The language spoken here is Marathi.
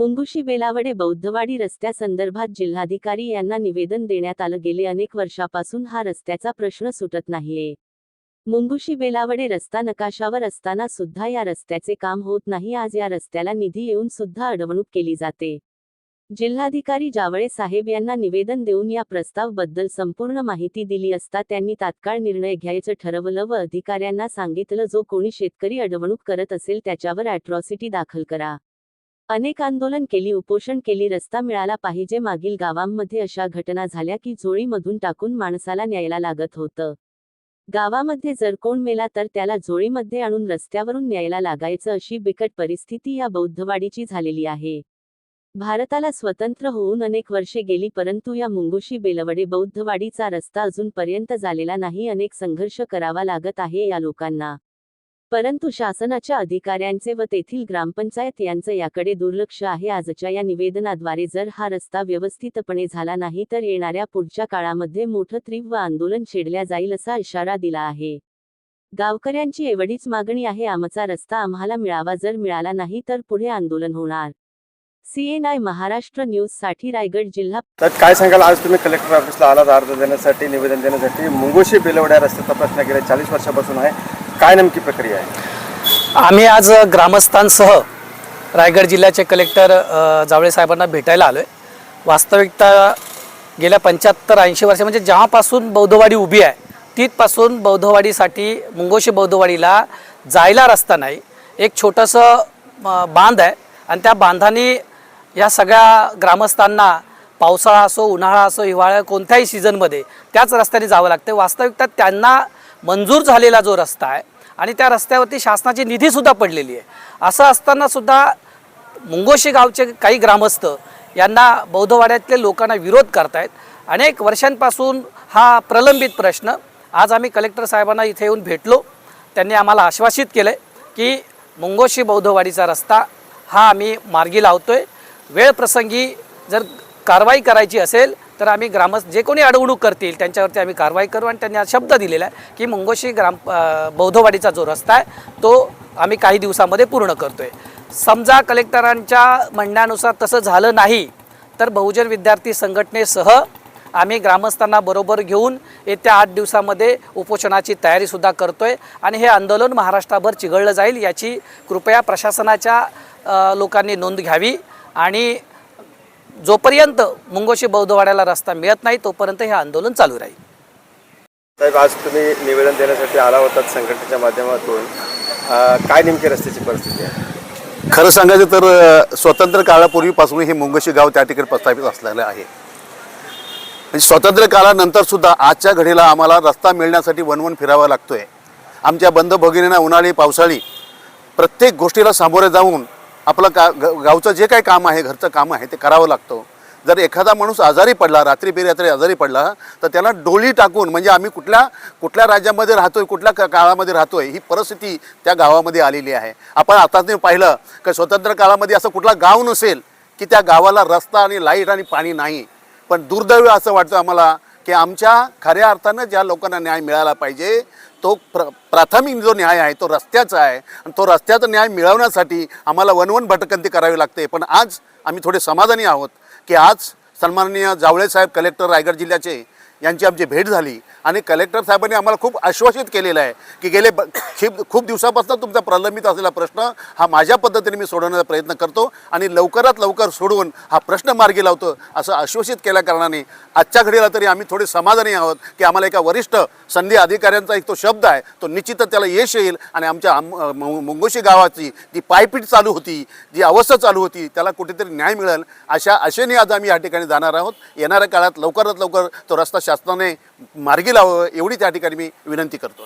मुंगुशी बेलावडे बौद्धवाडी रस्त्यासंदर्भात जिल्हाधिकारी यांना निवेदन देण्यात आलं। गेले अनेक वर्षापासून हा रस्त्याचा प्रश्न सुटत नाहीये। मुंगुशी बेलावडे रस्ता नकाशावर असताना सुद्धा या रस्त्याचे काम होत नाही। आज या रस्त्याला निधी येऊन सुद्धा अडवणूक केली जाते। जिल्हाधिकारी जावळे साहेब यांना निवेदन देऊन या प्रस्ताव बद्दल संपूर्ण माहिती दिली असता त्यांनी तात्काळ निर्णय घ्यायचं ठरवलं व अधिकाऱ्यांना सांगितलं, जो कोणी शेतकरी अडवणूक करत असेल त्याच्यावर अॅट्रॉसिटी दाखल करा। अनेक आंदोलन केली, उपोषण केली, रस्ता मिळाला पाहिजे। मागील गावांमध्ये अशा घटना झाल्या की झोळीमधून टाकून माणसाला न्यायला लागत होतं। गावामध्ये जर कोण मेला तर त्याला झोळीमध्ये आणून रस्त्यावरून न्यायला लागायचं। अशी बिकट परिस्थिती या बौद्धवाडीची झालेली आहे। भारताला स्वतंत्र होऊन अनेक वर्षे गेली, परंतु या मुंगुशी बेलवडे बौद्धवाडीचा रस्ता अजूनपर्यंत झालेला नाही। अनेक संघर्ष करावा लागत आहे या लोकांना, परंतु शासनाच्या अधिकाऱ्यांचे व तेथील ग्रामपंचायत यांचं याकडे दुर्लक्ष आहे। आजच्या या निवेदनाद्वारे जर हा रस्ता व्यवस्थितपणे झाला नाही तर येणाऱ्या पुढच्या काळामध्ये मोठं तीव्र आंदोलन छेडल्या जाईल असा इशारा दिला आहे। गावकऱ्यांची एवढीच मागणी आहे, आमचा रस्ता आम्हाला मिळावा, जर मिळाला नाही तर पुढे आंदोलन होणार। CNI महाराष्ट्र न्यूज साठी रायगड जिल्हा। तर काय सांगाल, आज तुम्ही कलेक्टर ऑफिसला आलात अर्ज देण्यासाठी, निवेदन देण्यासाठी। मुंगुशी बेलवड्या रस्त्याचा प्रश्न गेल्या 40 वर्षापासून आहे, काय नेमकी प्रक्रिया आहे? आम्ही आज ग्रामस्थांसह रायगड जिल्ह्याचे कलेक्टर जावळे साहेबांना भेटायला आलोय। वास्तविकता गेल्या 75-80 वर्ष म्हणजे जेव्हापासून बौद्धवाडी उभी आहे तिथपासून बौद्धवाडीसाठी मुंगुशी बौद्धवाडीला जायला रस्ता नाही। एक छोटंसं बांध आहे आणि त्या बांधाने या सगळ्या ग्रामस्थांना पावसाळा असो, उन्हाळा असो, हिवाळा कोणत्याही सीझनमध्ये त्याच रस्त्याने जावं लागते। वास्तविकता त्यांना मंजूर झालेला जो रस्ता आहे आणि त्या रस्त्यावरती शासनाची निधीसुद्धा पडलेली आहे, असं असताना सुद्धा मुंगुशी गावचे काही ग्रामस्थ यांना बौद्धवाड्यातल्या लोकांना विरोध करतायत। अनेक वर्षांपासून हा प्रलंबित प्रश्न, आज आम्ही कलेक्टर साहेबांना इथे येऊन भेटलो। त्यांनी आम्हाला आश्वासित केलं की मुंगुशी बौद्धवाडीचा रस्ता हा आम्ही मार्गी लावतोय। वेळ प्रसंगी जर कारवाई करायची असेल तर आम्ही ग्रामस्थ जे कोणी अडवणूक करतील त्यांच्यावरती आम्ही कारवाई करू। आणि त्यांनी आज शब्द दिलेला आहे की मुंगुशी बौद्धवाडीचा जो रस्ता आहे तो आम्ही काही दिवसामध्ये पूर्ण करतोय। समजा कलेक्टरांच्या म्हणण्यानुसार तसं झालं नाही तर बहुजन विद्यार्थी संघटनेसह आम्ही ग्रामस्थांना बरोबर घेऊन येत्या 8 दिवसामध्ये उपोषणाची तयारीसुद्धा करतोय आणि हे आंदोलन महाराष्ट्रभर चिघळलं जाईल, याची कृपया प्रशासनाच्या लोकांनी नोंद घ्यावी। आणि जोपर्यंत मुंगुशी बौद्धवाड्याला रस्ता मिळत नाही तोपर्यंत हे आंदोलन चालू राहील। साहेब, आज तुम्ही निवेदन देण्यासाठी आला होतात संघटनेच्या माध्यमातून, काय नेमकी रस्त्याची परिस्थिती आहे? खरं सांगायचं तर स्वतंत्र काळापूर्वीपासून हे मुंगुशी गाव त्या ठिकाणी प्रस्थापित असलेलं आहे। म्हणजे स्वतंत्र काळानंतर सुद्धा आजच्या घडीला आम्हाला रस्ता मिळण्यासाठी वनवन फिरावा लागतोय। आमच्या बंद भगिनींना उन्हाळी पावसाळी प्रत्येक गोष्टीला सामोरे जाऊन आपलं गावचं जे काही काम आहे, घरचं काम आहे ते करावं लागतं। जर एखादा माणूस आजारी पडला, रात्री बेरात्री आजारी पडला तर त्याला डोली टाकून, म्हणजे आम्ही कुठल्या राज्यामध्ये राहतोय, कुठल्या काळामध्ये राहतोय, ही परिस्थिती त्या गावामध्ये आलेली आहे। आपण आताच पाहिलं की स्वतंत्र काळामध्ये असं कुठला गाव नसेल की त्या गावाला रस्ता आणि लाईट आणि पाणी नाही। पण दुर्दैव असं वाटतं आम्हाला की आमच्या खऱ्या अर्थानं ज्या लोकांना न्याय मिळाला पाहिजे तो प्राथमिक जो न्याय आहे तो रस्त्याचा आहे आणि तो रस्त्याचा न्याय मिळवण्यासाठी आम्हाला वनवन भटकंती करावी लागते। पण आज आम्ही थोडे समाधानी आहोत की आज सन्माननीय जावळे साहेब कलेक्टर रायगड जिल्ह्याचे यांची आमची भेट झाली आणि कलेक्टर साहेबांनी आम्हाला खूप आश्वासित केलेलं आहे की गेले खूप दिवसापासून तुमचा प्रलंबित असलेला प्रश्न हा माझ्या पद्धतीने मी सोडवण्याचा प्रयत्न करतो आणि लवकरात लवकर सोडवून हा प्रश्न मार्गी लावतो असं आश्वासित केल्या कारणाने आजच्या घडीला तरी आम्ही थोडे समाधानी आहोत की आम्हाला एका वरिष्ठ संधी अधिकाऱ्यांचा एक तो शब्द आहे तो निश्चितच त्याला यश येईल आणि आमच्या मुंगुशी गावाची जी पायपीट चालू होती, जी अवस्था चालू होती, त्याला कुठेतरी न्याय मिळेल अशा आशेने आज आम्ही या ठिकाणी जाणार आहोत। येणाऱ्या काळात लवकरात लवकर तो रस्ता शासनाने मार्गी लावावं एवढी त्या ठिकाणी मी विनंती करतो।